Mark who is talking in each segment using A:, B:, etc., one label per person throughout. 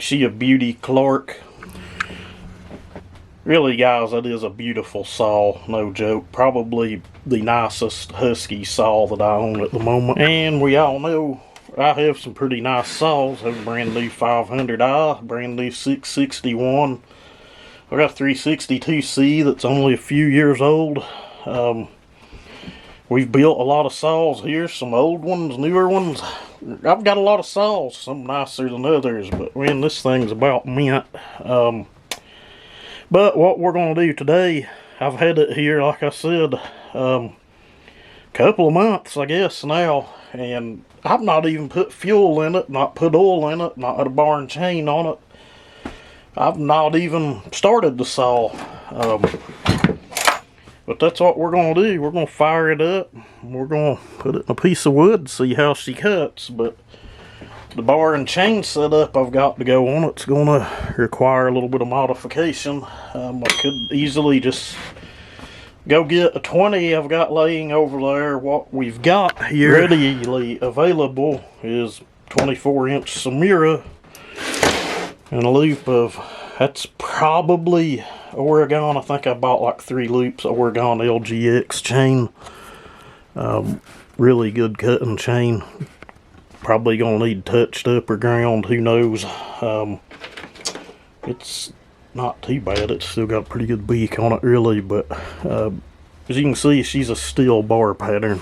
A: she a beauty, Clark. Really, guys, that is a beautiful saw, no joke. Probably the nicest Husky saw that I own at the moment. And we all know I have some pretty nice saws. I have a brand new 500i, brand new 661. I got a 362C that's only a few years old. We've built a lot of saws here, some old ones, newer ones. I've got a lot of saws, some nicer than others, but man, this thing's about mint. But what we're going to do today, I've had it here, like I said, couple of months, I guess, now, and I've not even put fuel in it, not put oil in it, not had a bar and chain on it. I've not even started the saw. But that's what we're going to do. We're going to fire it up. We're going to put it in a piece of wood, see how she cuts. But the bar and chain setup I've got to go on, it's going to require a little bit of modification. I could easily just go get a 20 I've got laying over there. What we've got here readily available is 24-inch Samira and a loop of, that's probably Oregon. I think I bought like 3 loops of Oregon LGX chain. Really good cutting chain. Probably gonna need touched up or ground, who knows. It's not too bad. It's still got a pretty good beak on it, really, but as you can see, she's a Stihl Bar pattern.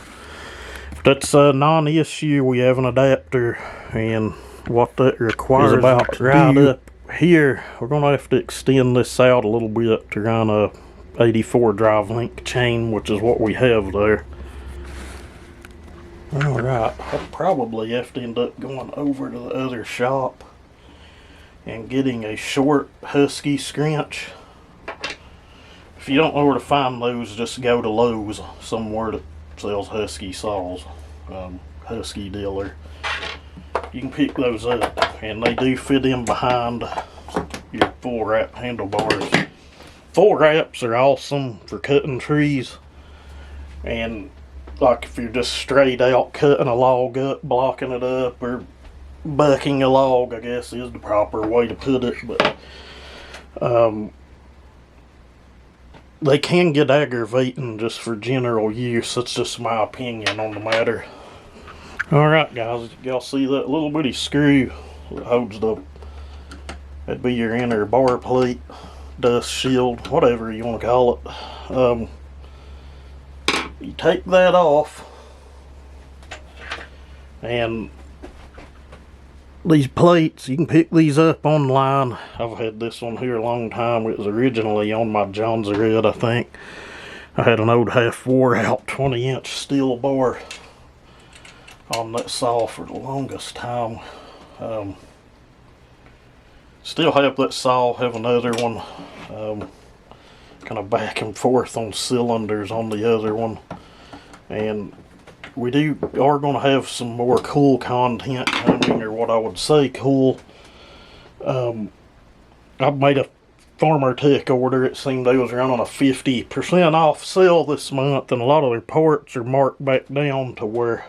A: If that's a non-issue, we have an adapter, and what that requires is about right up here. We're gonna have to extend this out a little bit to run a 84 drive link chain, which is what we have there. Alright, I'll probably have to end up going over to the other shop and getting a short Husky scrunch. If you don't know where to find those, just go to Lowe's, somewhere that sells Husky saws. Husky dealer. You can pick those up, and they do fit in behind your full wrap handlebars. Full wraps are awesome for cutting trees, and like if you're just straight out cutting a log up, blocking it up, or bucking a log, I guess is the proper way to put it. But they can get aggravating just for general use. That's just my opinion on the matter. Alright, guys, y'all see that little bitty screw that holds that'd be your inner bar plate, dust shield, whatever you want to call it. You take that off, and these plates, you can pick these up online. I've had this one here a long time. It was originally on my John's Red, I think. I had an old half wore out 20-inch Stihl bar on that saw for the longest time. Still have that saw, have another one, kind of back and forth on cylinders on the other one. And we are going to have some more cool content coming, or what I would say cool. I've made a Farmer Tech order. It seemed they was running a 50% off sale this month, and a lot of their parts are marked back down to where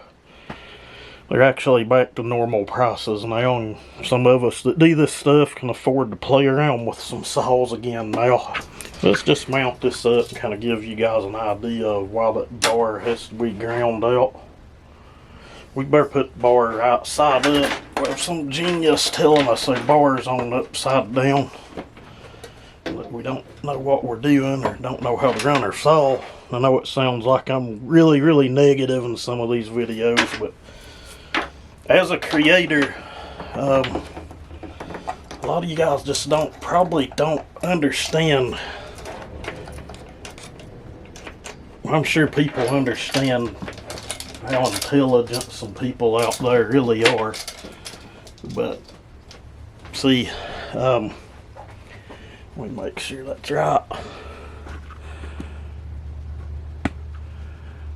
A: they're actually back to normal prices now, and some of us that do this stuff can afford to play around with some saws again now. Let's just mount this up and kind of give you guys an idea of why that bar has to be ground out. We better put the bar right side up. We have some genius telling us their bar's on upside down. But we don't know what we're doing, or don't know how to run our saw. I know it sounds like I'm really, really negative in some of these videos, but as a creator, a lot of you guys just probably don't understand. I'm sure people understand how intelligent some people out there really are. But see, let me make sure that's right.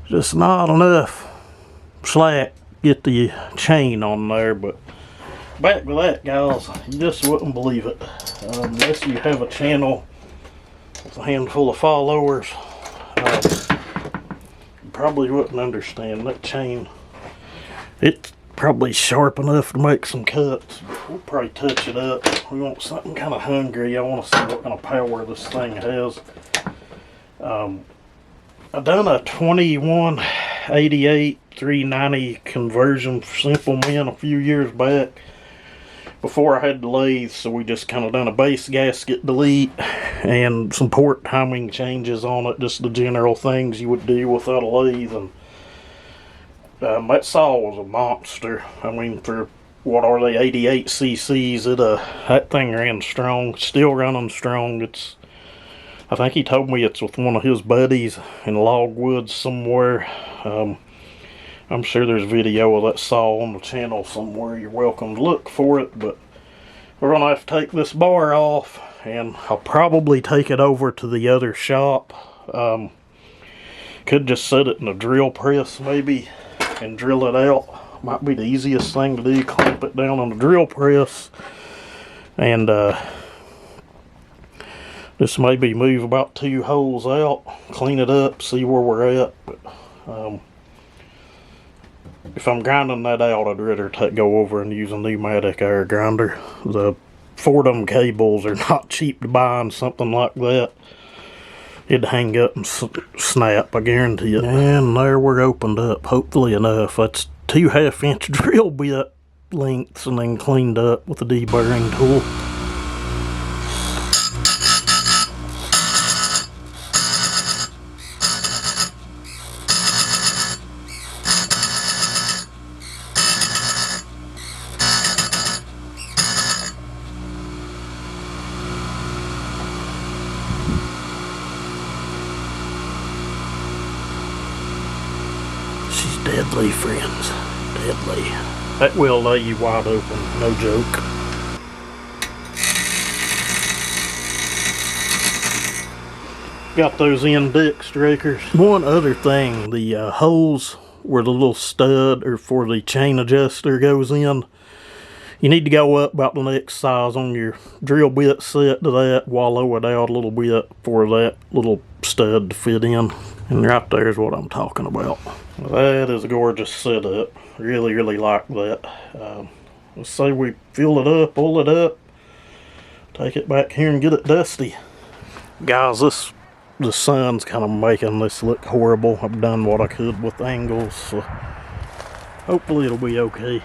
A: Just not enough slack. Get the chain on there. But back to that, guys, you just wouldn't believe it unless you have a channel with a handful of followers. You probably wouldn't understand that chain. It's probably sharp enough to make some cuts, but we'll probably touch it up. We want something kind of hungry. I want to see what kind of power this thing has. I done a 2188 390 conversion for Simple Men a few years back before I had the lathe, so we just kind of done a base gasket delete and some port timing changes on it, just the general things you would do without a lathe. And that saw was a monster. I mean, for what are they, 88 cc's, that thing ran strong, still running strong. I think he told me it's with one of his buddies in Logwoods somewhere. I'm sure there's video of that saw on the channel somewhere. You're welcome to look for it, but we're gonna have to take this bar off, and I'll probably take it over to the other shop. Could just set it in a drill press maybe and drill it out. Might be the easiest thing to do, clamp it down on the drill press and just maybe move about 2 holes out, clean it up, see where we're at. But if I'm grinding that out, I'd rather go over and use a pneumatic air grinder. The Fordham cables are not cheap to buy on something like that. It'd hang up and snap, I guarantee it. And there we're opened up, hopefully enough. That's 2 half-inch drill bit lengths and then cleaned up with a deburring tool. Deadly, friends. Deadly. That will lay you wide open, no joke. Got those end deck strikers. One other thing, the holes where the little stud or for the chain adjuster goes in, you need to go up about the next size on your drill bit set to that, wallow it out a little bit for that little stud to fit in. And right there is what I'm talking about. That is a gorgeous setup. Really, really like that. Let's say we fill it up, pull it up, take it back here and get it dusty. Guys, the sun's kind of making this look horrible. I've done what I could with angles, so hopefully it'll be okay.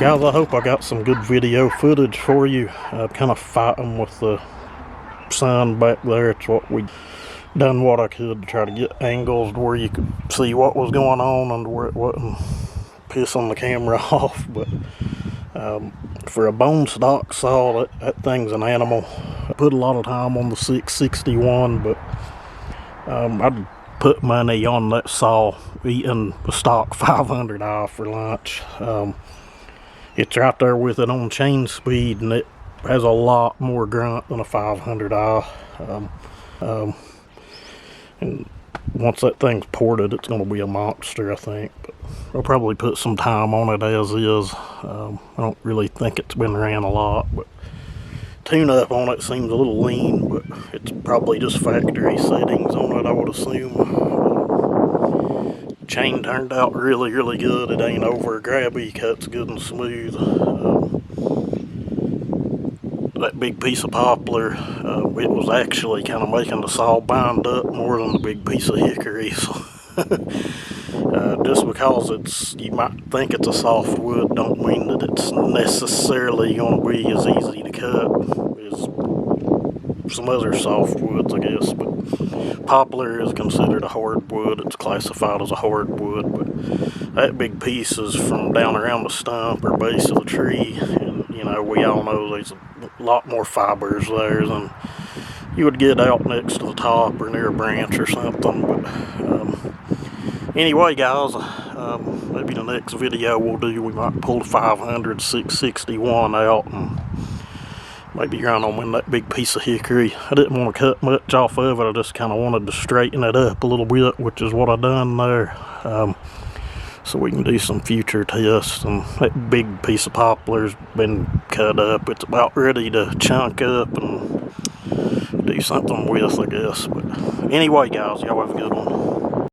A: guys, I hope I got some good video footage for you. Kind of fighting with the sun back there. It's what we done what I could to try to get angles where you could see what was going on and where it wasn't pissing the camera off. But for a bone stock saw, that thing's an animal. I put a lot of time on the 661, but I'd put money on that saw eating the stock 500i for lunch. It's right there with it on chain speed, and it has a lot more grunt than a 500i. And once that thing's ported, it's going to be a monster, I think. But I'll probably put some time on it as is. I don't really think it's been ran a lot, but tune-up on it seems a little lean, but it's probably just factory settings on it, I would assume. Chain turned out really, really good. It ain't over grabby, cuts good and smooth. That big piece of poplar, it was actually kind of making the saw bind up more than the big piece of hickory. So just because you might think it's a softwood, don't mean that it's necessarily going to be as easy to cut as some other softwoods, I guess. But poplar is considered a hardwood. It's classified as a hardwood, but that big piece is from down around the stump or base of the tree, and we all know there's a lot more fibers there than you would get out next to the top or near a branch or something. But anyway, guys, maybe the next video we might pull the 500 661 out and maybe run on that big piece of hickory. I didn't want to cut much off of it. I just kind of wanted to straighten it up a little bit, which is what I done there. So we can do some future tests. And that big piece of poplar's been cut up. It's about ready to chunk up and do something with, I guess. But anyway, guys, y'all have a good one.